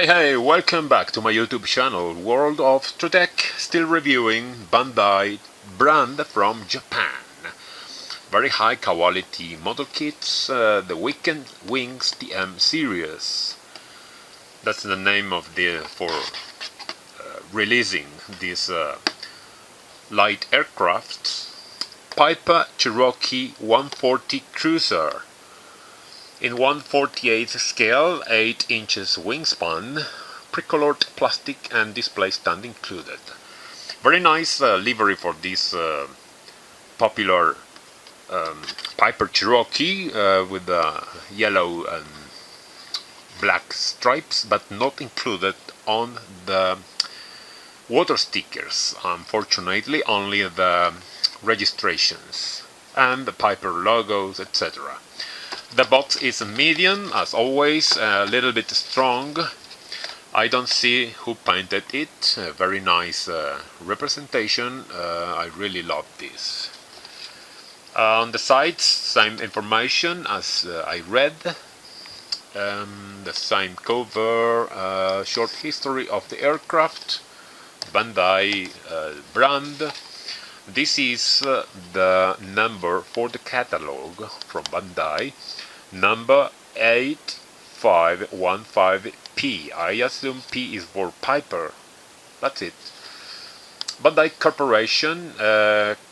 Hey, welcome back to my YouTube channel, World of TREDEC, still reviewing Bandai brand from Japan. Very high quality model kits, the Weekend Wings TM series. That's the name of for releasing these light aircraft. Piper Cherokee 140 Cruiser. In 1/48 scale, 8 inches wingspan, pre-colored plastic and display stand included. Very nice livery for this popular Piper Cherokee with yellow and black stripes, but not included on the water stickers. Unfortunately, only the registrations and the Piper logos, etc. The box is medium, as always, a little bit strong. I don't see who painted it. A very nice representation. I really love this. On the sides, same information as I read. The same cover, short history of the aircraft, Bandai brand. This is the number for the catalog from Bandai, number 8515P. I assume P is for Piper. That's it. Bandai Corporation,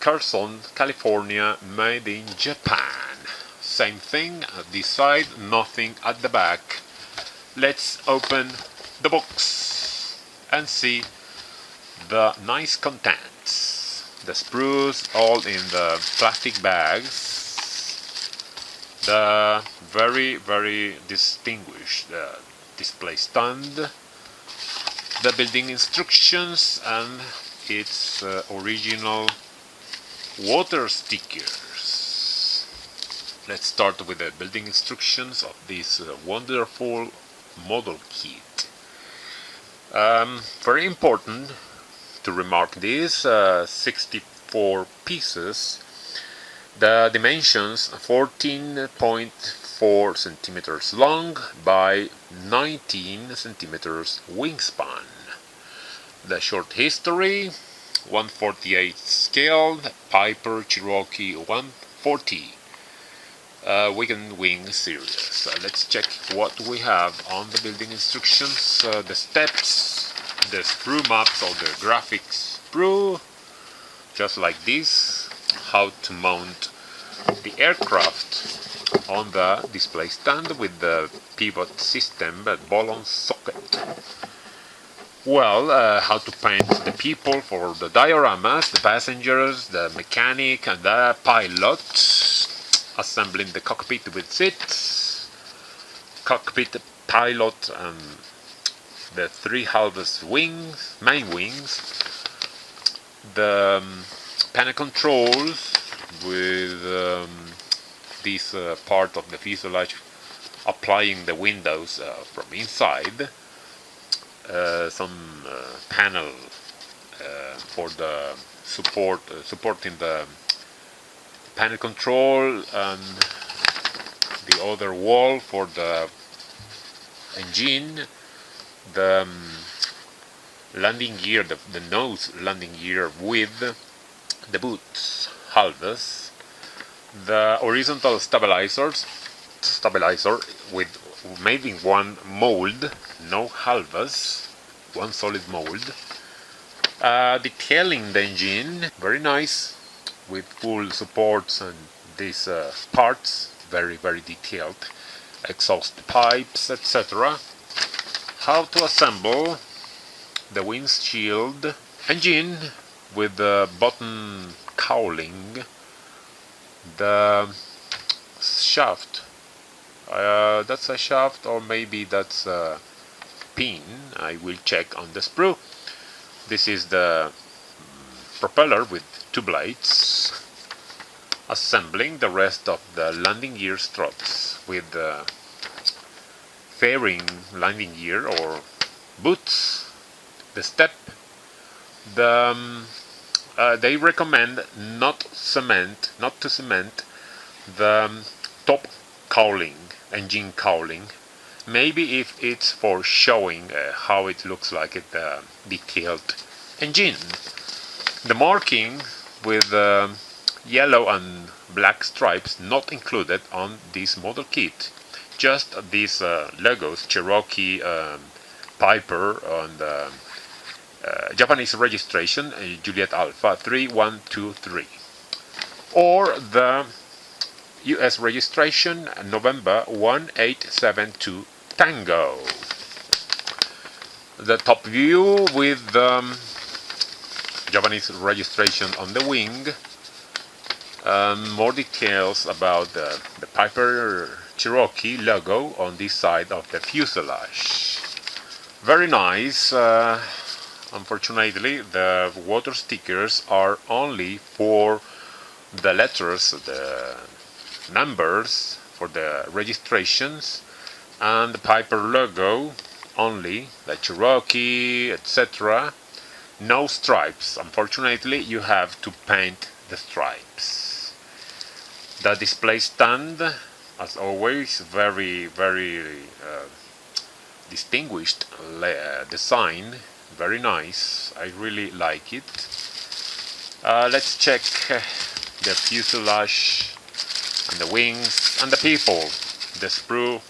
Carson, California, made in Japan. Same thing at this side, nothing at the back. Let's open the box and see the nice contents. The sprues all in the plastic bags. The very distinguished display stand. The building instructions and its original water stickers. Let's start with the building instructions of this wonderful model kit. Very important to remark this, 64 pieces, the dimensions 14.4 centimeters long by 19 centimeters wingspan. The short history, 1/48 scale, Piper Cherokee 140 Weekend Wing series. Let's check what we have on the building instructions. The steps, the sprue maps or the graphics sprue, just like this, how to mount the aircraft on the display stand with the pivot system ball-on socket. Well, how to paint the people for the dioramas, the passengers, the mechanic and the pilot, assembling the cockpit with seats, cockpit, pilot and the 3 halves wings, main wings, the panel controls with this part of the fuselage applying the windows from inside, some panel for the supporting the panel control, and the other wall for the engine, the landing gear, the nose landing gear with the boots, halves, the horizontal stabilizer with made in one mold, no halves, one solid mold, detailing the engine, very nice, with full supports and these parts, very detailed, exhaust pipes, etc. How to assemble the windshield engine with the button cowling, the shaft, that's a shaft or maybe that's a pin, I will check on the sprue. This is the propeller with 2 blades, assembling the rest of the landing gear struts with the fairing landing gear or boots, the step. They recommend not to cement the top cowling, engine cowling, Maybe if it's for showing how it looks like it detailed engine. The marking with yellow and black stripes not included on this model kit. Just these logos, Cherokee, Piper, and Japanese registration, Juliet Alpha 3123. Or the US registration, November 1872 Tango. The top view with Japanese registration on the wing. More details about the Piper Cherokee logo on this side of the fuselage. Very nice. Unfortunately, the water stickers are only for the letters, the numbers for the registrations, and the Piper logo only, the Cherokee, etc. No stripes. Unfortunately, you have to paint the stripes. The display stand, as always, very distinguished design, very nice. I really like it. Let's check the fuselage and the wings and the people. The sprue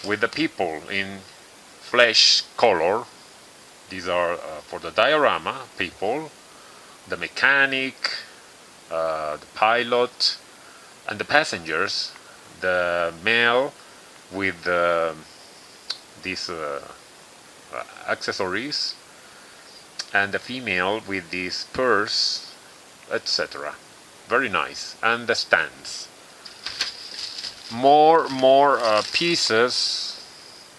with the people in flesh color. These are for the diorama people, the mechanic, the pilot, and the passengers. The male with these accessories, and the female with these purse, etc. Very nice. And the stands. More pieces.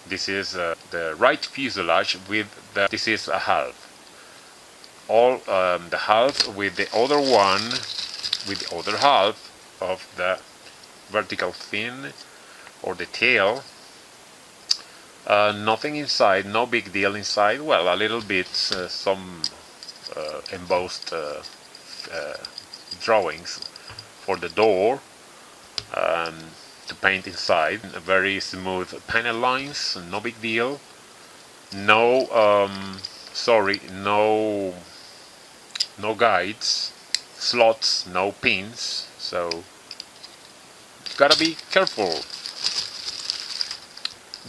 This is the right fuselage with the. This is a half. All the half with the other one, with the other half of the vertical fin or the tail. Nothing inside, no big deal inside. Well, a little bit, some embossed drawings for the door to paint inside. Very smooth panel lines, no big deal. No, no guides, slots, no pins. So gotta be careful.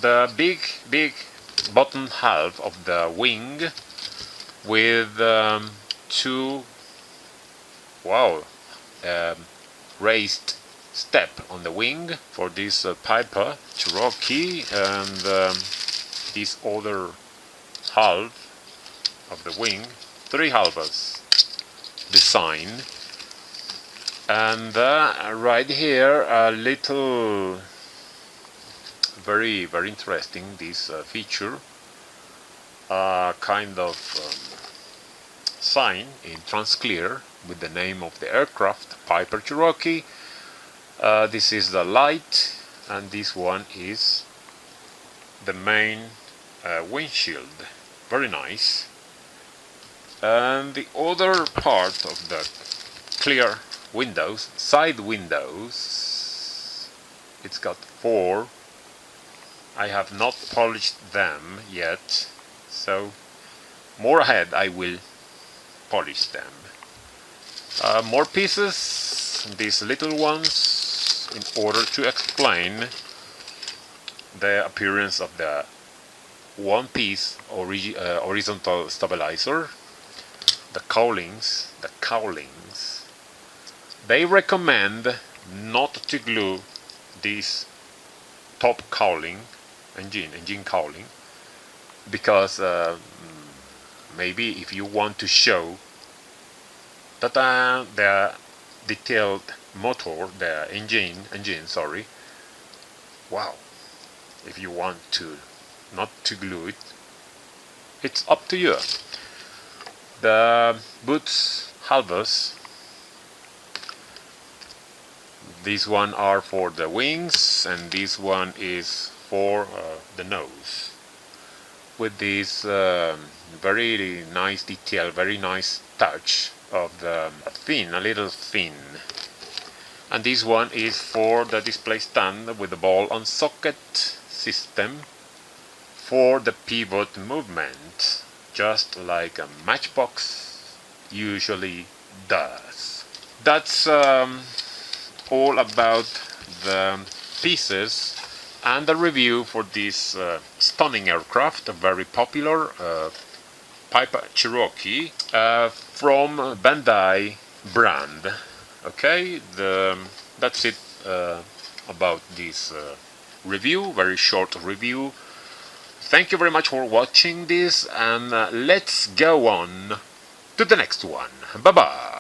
The big bottom half of the wing with two raised step on the wing for this Piper Cherokee, and this other half of the wing, three halves design. And right here a little very interesting, this feature, kind of sign in transclear with the name of the aircraft, Piper Cherokee. This is the light, and this one is the main windshield. Very nice. And the other part of the clear windows, side windows, it's got four. I have not polished them yet, so more ahead I will polish them. More pieces, these little ones, in order to explain the appearance of the one-piece horizontal stabilizer. The cowlings. They recommend not to glue this top cowling, engine cowling, because maybe if you want to show that the detailed motor, the engine, sorry. Wow. If you want to not to glue it, it's up to you. The boots halves. These one are for the wings, and this one is for the nose. With this very nice detail, very nice touch of the fin, a little fin. And this one is for the display stand with the ball on socket system for the pivot movement, just like a matchbox usually does. That's all about the pieces and the review for this stunning aircraft, a very popular Piper Cherokee from Bandai brand. Okay, that's it about this review, very short review. Thank you very much for watching this, and let's go on to the next one. Bye bye.